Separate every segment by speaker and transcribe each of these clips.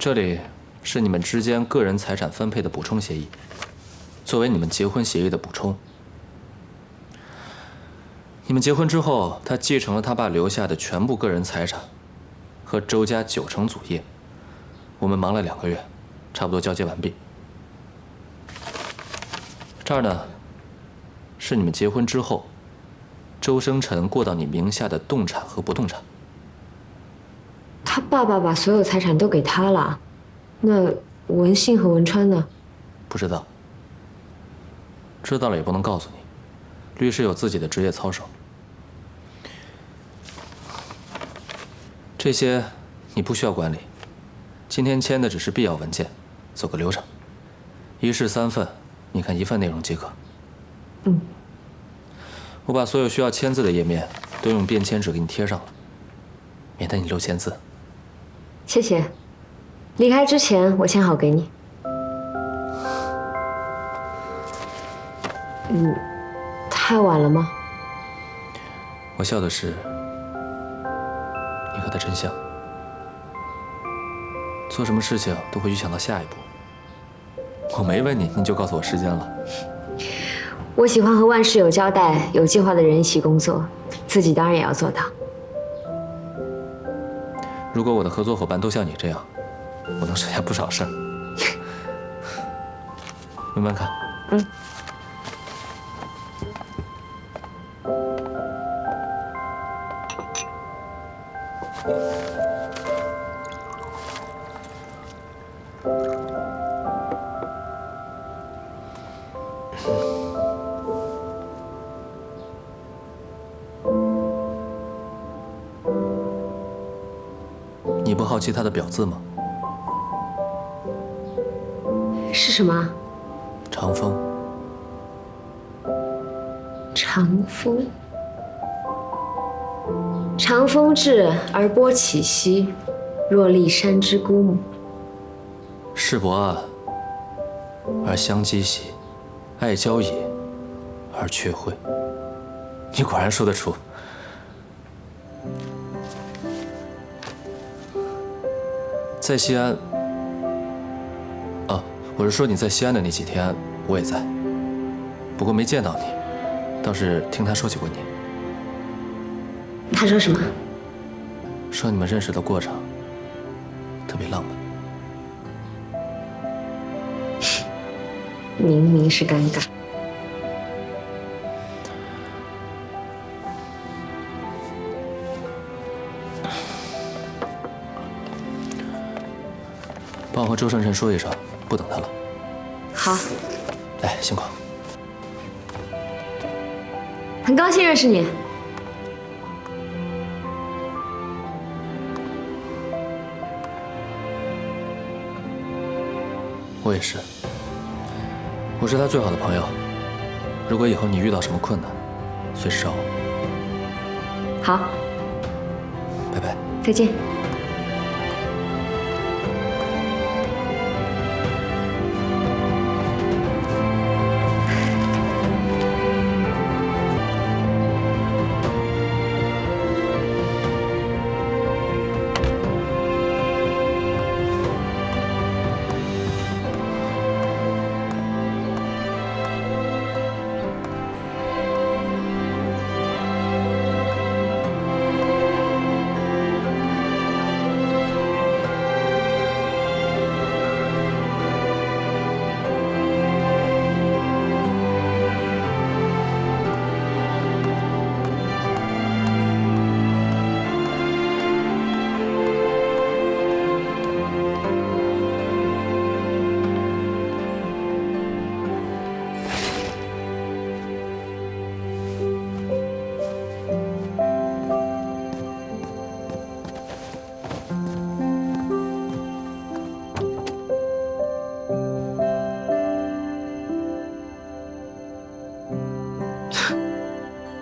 Speaker 1: 这里是你们之间个人财产分配的补充协议，作为你们结婚协议的补充。你们结婚之后，他继承了他爸留下的全部个人财产，和周家90%祖业。我们忙了2个月，差不多交接完毕。这儿呢，是你们结婚之后，周生辰过到你名下的动产和不动产。
Speaker 2: 他爸爸把所有财产都给他了，那文信和文川呢？
Speaker 1: 不知道，知道了也不能告诉你。律师有自己的职业操守，这些你不需要管理。今天签的只是必要文件，走个流程，1式3份，你看1份内容即可。我把所有需要签字的页面都用便签纸给你贴上了，免得你漏签字。
Speaker 2: 谢谢。离开之前我签好给你。太晚了吗？
Speaker 1: 我笑的是你和他真像，做什么事情都会预想到下一步。我没问你，你就告诉我时间了。
Speaker 2: 我喜欢和万事有交代、有计划的人一起工作，自己当然也要做到。
Speaker 1: 如果我的合作伙伴都像你这样，我能省下不少事儿。慢慢看。你不好奇他的表字吗？
Speaker 2: 是什么？
Speaker 1: 长风。
Speaker 2: 长风。长风至而波起兮，若立山之孤母。
Speaker 1: 世伯岸，而相激兮；爱交矣，而却会。你果然说得出。在西安，我是说你在西安的那几天，我也在，不过没见到你，倒是听他说起过你。
Speaker 2: 他说什么？
Speaker 1: 说你们认识的过程特别浪漫。
Speaker 2: 明明是尴尬。
Speaker 1: 帮我和周生辰说一声，不等他了。
Speaker 2: 好。
Speaker 1: 哎，辛苦。
Speaker 2: 很高兴认识你。
Speaker 1: 我也是。我是他最好的朋友。如果以后你遇到什么困难，随时找我。
Speaker 2: 好。
Speaker 1: 拜拜。
Speaker 2: 再见。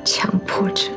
Speaker 2: 强迫症。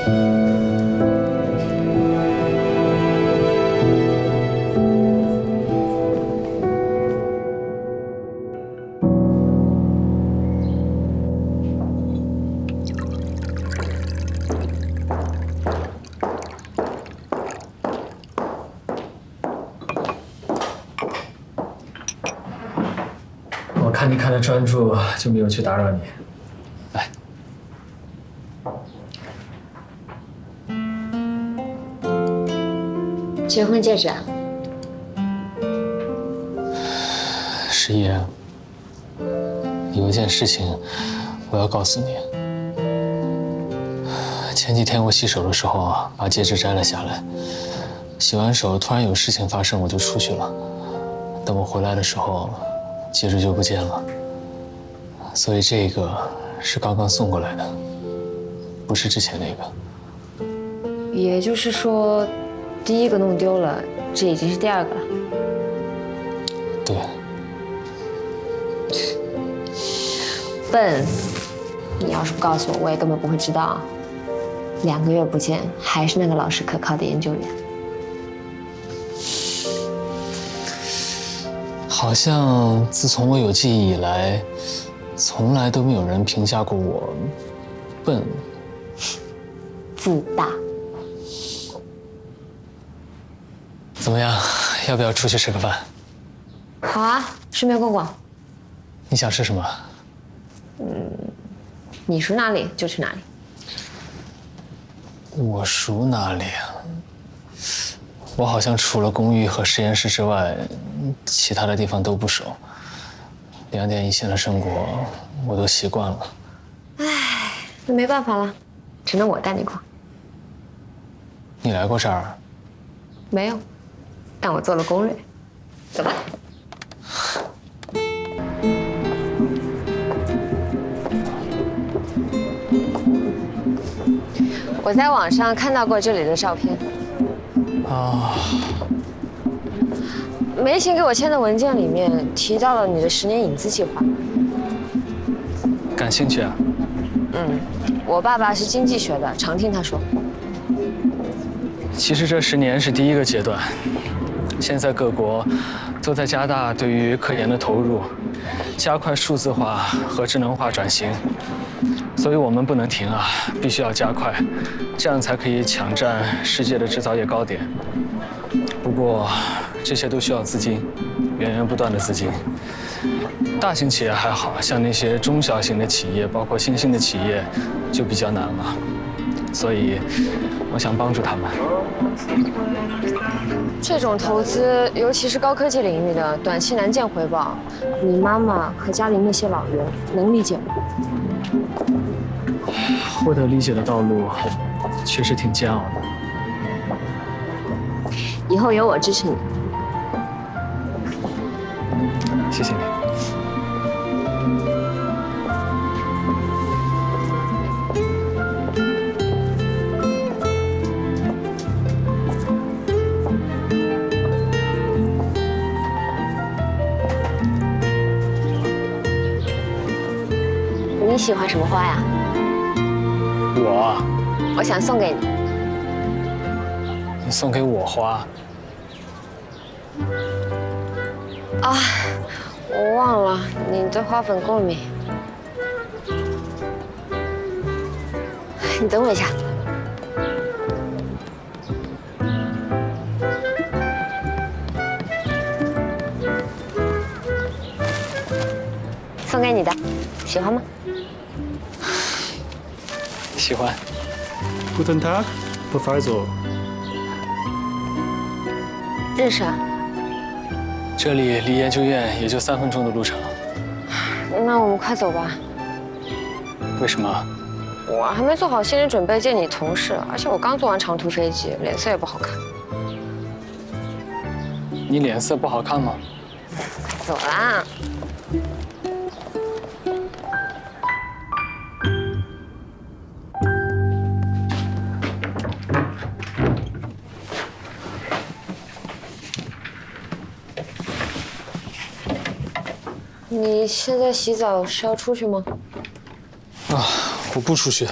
Speaker 1: 我看你看得专注，就没有去打扰你。来，
Speaker 2: 结婚戒指啊？
Speaker 1: 十一，有一件事情我要告诉你。前几天我洗手的时候啊，把戒指摘了下来。洗完手，突然有事情发生，我就出去了。等我回来的时候，戒指就不见了。所以这个是刚刚送过来的，不是之前那个。
Speaker 2: 也就是说，第一个弄丢了，这已经是第二个了。
Speaker 1: 对。
Speaker 2: 笨，你要是不告诉我，我也根本不会知道。2个月不见，还是那个老实可靠的研究员。
Speaker 1: 好像自从我有记忆以来，从来都没有人评价过我笨。
Speaker 2: 自大。
Speaker 1: 怎么样？要不要出去吃个饭？
Speaker 2: 好啊，顺便逛逛。
Speaker 1: 你想吃什么？
Speaker 2: 你属哪里就去哪里。
Speaker 1: 我属哪里啊？我好像除了公寓和实验室之外，其他的地方都不熟。2点一线的生活，我都习惯了。
Speaker 2: 唉，那没办法了，只能我带你逛。
Speaker 1: 你来过这儿？
Speaker 2: 没有，但我做了攻略。走吧。我在网上看到过这里的照片。
Speaker 1: 啊。
Speaker 2: 梅琴给我签的文件里面提到了你的10年影子计划。
Speaker 1: 感兴趣啊？
Speaker 2: 我爸爸是经济学的，常听他说。
Speaker 1: 其实这10年是第一个阶段，现在各国都在加大对于科研的投入，加快数字化和智能化转型，所以我们不能停啊，必须要加快，这样才可以抢占世界的制造业高点。不过，这些都需要资金，源源不断的资金。大型企业还好，像那些中小型的企业，包括新兴的企业，就比较难了。所以，我想帮助他们。
Speaker 2: 这种投资，尤其是高科技领域的，短期难见回报。你妈妈和家里那些老人能理解吗？
Speaker 1: 获得理解的道路，确实挺煎熬的。
Speaker 2: 以后有我支持你。
Speaker 1: 谢谢你。
Speaker 2: 你喜欢什么花呀？我想送给你。
Speaker 1: 你送给我花？
Speaker 2: 啊，我忘了，你对花粉过敏。你等我一下。送给你的，喜欢吗？
Speaker 1: 喜欢。
Speaker 3: Guten Tag, Professor。
Speaker 2: 认识啊。
Speaker 1: 这里离研究院也就3分钟的路程。
Speaker 2: 那我们快走吧。
Speaker 1: 为什么？
Speaker 2: 我还没做好心理准备见你同事，而且我刚坐完长途飞机，脸色也不好看。
Speaker 1: 你脸色不好看吗？
Speaker 2: 走啦。你现在洗澡是要出去吗？
Speaker 1: 啊，我不出去，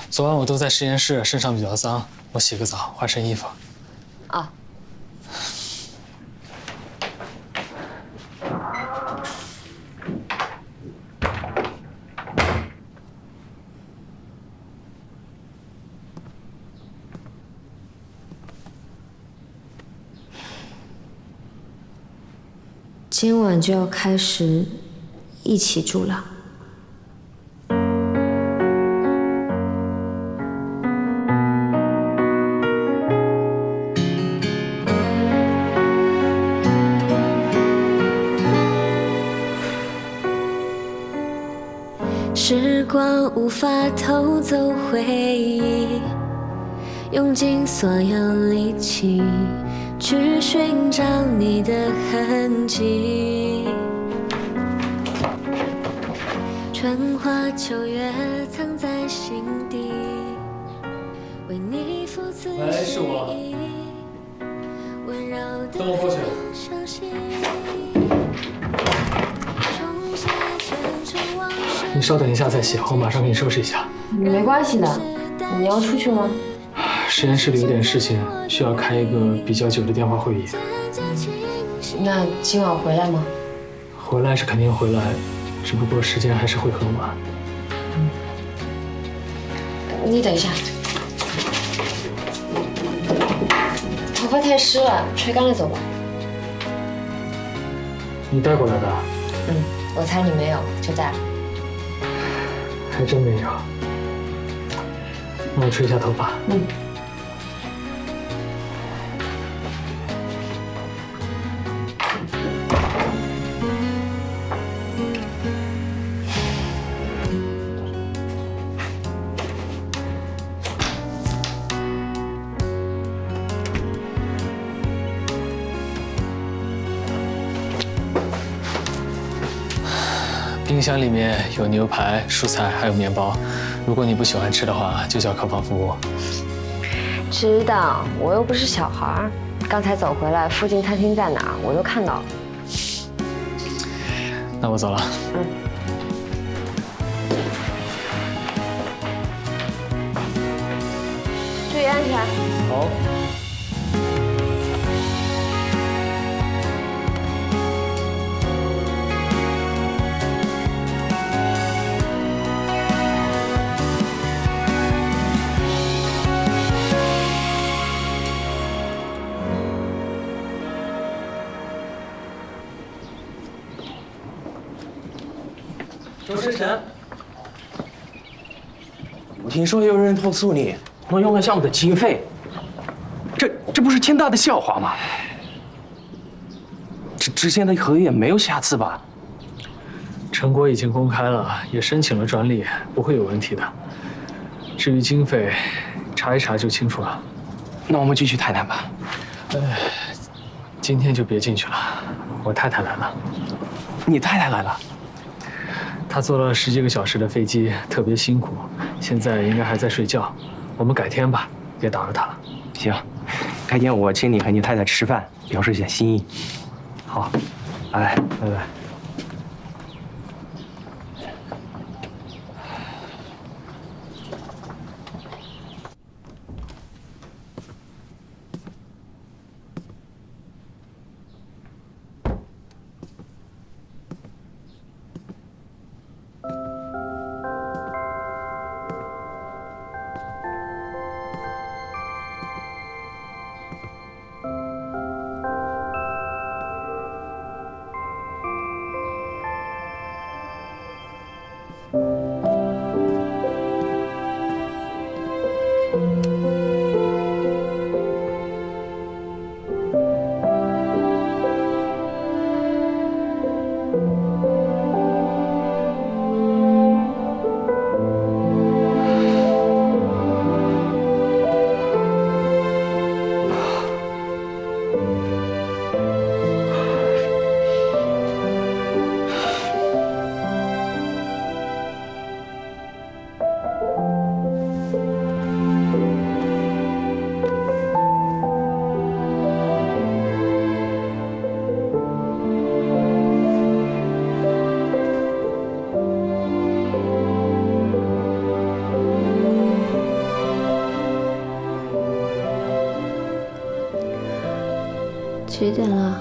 Speaker 1: 走。昨晚我都在实验室，身上比较脏，我洗个澡，换身衣服。
Speaker 2: 啊。今晚就要开始一起住了。
Speaker 4: 时光无法偷走回忆，用尽所有力气去寻找你的痕迹。春花秋月藏在心底，为你赴此
Speaker 1: 喂，是我。
Speaker 4: 温柔的
Speaker 1: 等我过去。
Speaker 4: 伤心。
Speaker 1: 你稍等一下再洗，我马上给你收拾一下。
Speaker 2: 没关系的，你要出去吗？
Speaker 1: 实验室里有点事情，需要开一个比较久的电话会议。
Speaker 2: 那今晚回来吗？
Speaker 1: 回来是肯定回来，只不过时间还是会很晚。
Speaker 2: 你等一下，头发太湿了，吹干了走吧。
Speaker 1: 你带过来的？
Speaker 2: 我猜你没有，就带了。
Speaker 1: 还真没有。那我吹一下头发。冰箱里面有牛排、蔬菜，还有面包。如果你不喜欢吃的话，就叫客房服务。
Speaker 2: 知道，我又不是小孩儿。刚才走回来，附近餐厅在哪儿，我都看到了。
Speaker 1: 那我走了。
Speaker 2: 注意安全。
Speaker 1: 好。
Speaker 5: 周世晨，我听说有人投诉你挪用了项目的经费，这不是天大的笑话吗？之前的合约没有瑕疵吧？
Speaker 1: 成果已经公开了，也申请了专利，不会有问题的。至于经费，查一查就清楚了。
Speaker 5: 那我们继续谈谈吧。
Speaker 1: 今天就别进去了，我太太来了。
Speaker 5: 你太太来了？
Speaker 1: 她坐了10几个小时的飞机，特别辛苦，现在应该还在睡觉。我们改天吧，别打扰她了。
Speaker 5: 行，改天我请你和你太太吃饭，表示一下心意。
Speaker 1: 好，
Speaker 5: 拜拜，
Speaker 1: 拜拜。
Speaker 4: 几点了？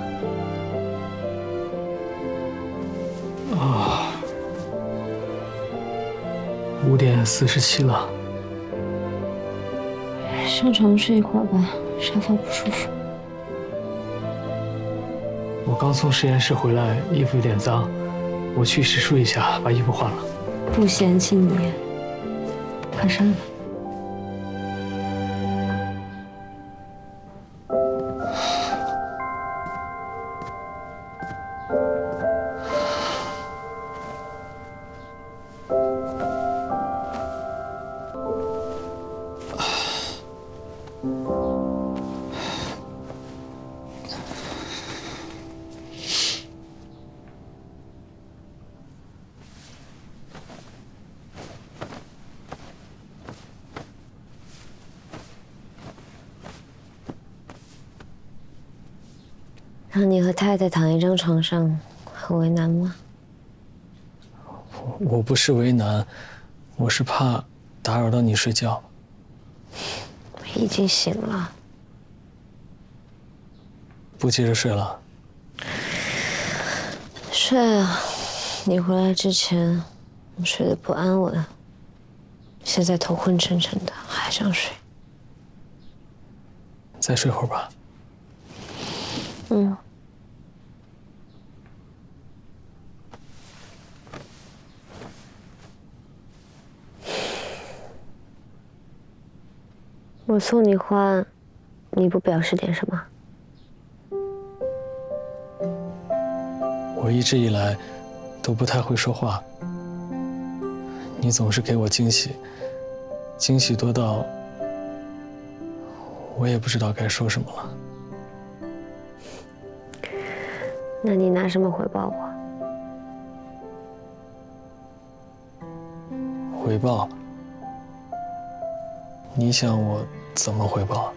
Speaker 1: 啊，5点47了。
Speaker 4: 上床睡一会儿吧，沙发不舒服。
Speaker 1: 我刚从实验室回来，衣服有点脏，我去洗漱一下，把衣服换了。
Speaker 4: 不嫌弃你，快上吧。让你和太太躺一张床上，很为难吗？
Speaker 1: 我不是为难，我是怕打扰到你睡觉。
Speaker 4: 已经醒了。
Speaker 1: 不接着睡了？
Speaker 4: 睡啊！你回来之前，我睡得不安稳，现在头昏沉沉的，还想睡。
Speaker 1: 再睡会儿吧。
Speaker 4: 嗯。我送你花，你不表示点什么？
Speaker 1: 我一直以来都不太会说话，你总是给我惊喜，惊喜多到我也不知道该说什么了。
Speaker 4: 那你拿什么回报我？
Speaker 1: 回报？你想我怎么回报？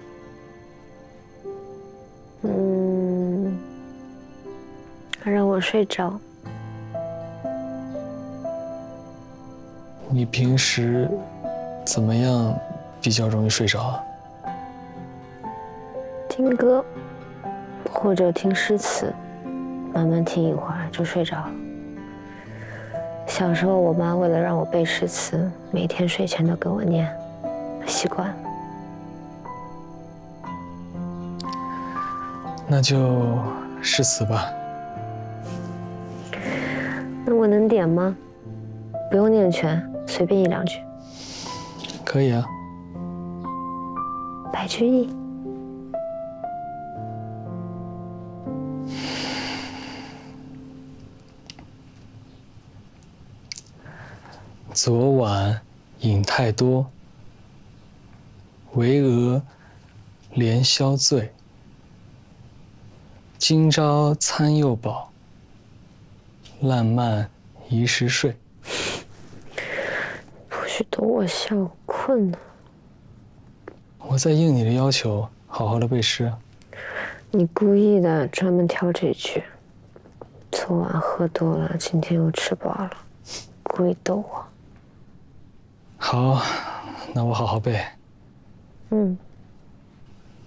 Speaker 4: 让我睡着。
Speaker 1: 你平时怎么样比较容易睡着啊？
Speaker 4: 听歌，或者听诗词，慢慢听一会儿就睡着了。小时候，我妈为了让我背诗词，每天睡前都给我念，习惯了。
Speaker 1: 那就诗词吧。
Speaker 4: 那我能点吗？不用念全，随便一两句。
Speaker 1: 可以啊。
Speaker 4: 白居易。
Speaker 1: 昨晚饮太多，惟俄连宵醉。今朝餐又饱，烂漫宜时睡。
Speaker 4: 不许逗我笑，我困了。
Speaker 1: 我在应你的要求，好好的背诗。
Speaker 4: 你故意的，专门挑这句。昨晚喝多了，今天又吃饱了，故意逗我。
Speaker 1: 好，那我好好背。
Speaker 4: 嗯。